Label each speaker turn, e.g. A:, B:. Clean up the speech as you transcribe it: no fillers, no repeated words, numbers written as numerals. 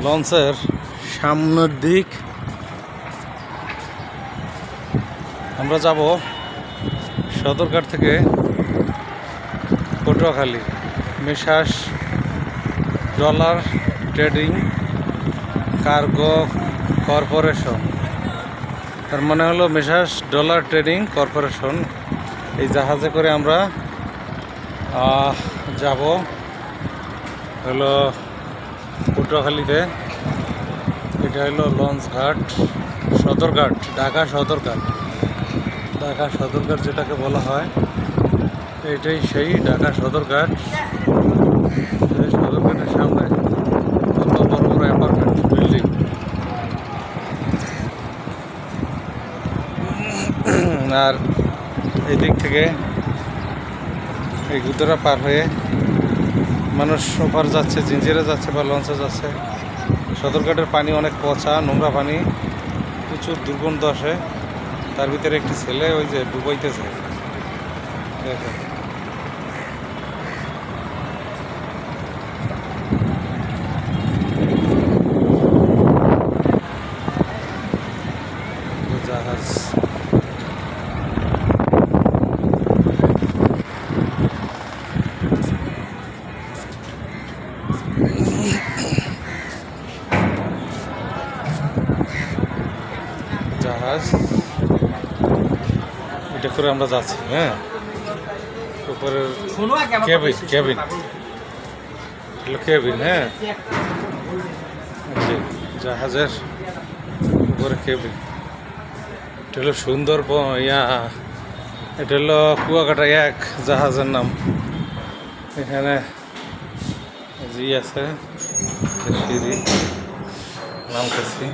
A: লঞ্চের সামনের দিক আমরা যাব সদরঘাট থেকে Patuakhali messrs dollar trading cargo corporation. তার মানে হলো মেসার্স ডলার ট্রেডিং কর্পোরেশন। এই জাহাজে করে আমরা যাব হলো পটুয়াখালীতে। এটা হলো লঞ্চ ঘাট সদরঘাট, ঢাকা সদরঘাট। ঢাকা সদরঘাট যেটাকে বলা হয় এইটাই সেই ঢাকা সদরঘাট। সদরঘাটের সামনে কত বড় বড় অ্যাপার্টমেন্ট বিল্ডিং। আর এই দিক থেকে এই গুদরা পার হয়ে মানুষ ওপার যাচ্ছে, জিঞ্জিরে যাচ্ছে বা লঞ্চে যাচ্ছে। সদরঘাটের পানি অনেক পচা, নোংরা পানি, প্রচুর দুর্গন্ধ আসে। তার ভিতরে একটি ছেলে ওই যে ডুবাইতেছে, দেখেন। জাহাজ জাহাজ এটা করে আমরা যাচ্ছি। হ্যাঁ, উপরের কেবিন কেবিন হলো কেবিন। হ্যাঁ, জাহাজের উপরে কেবিন। এটা হলো সুন্দর এটা হলো কুয়াকাটা 1 জাহাজের নাম। এখানে জি আছে, সিঁড়ি নামতেছি।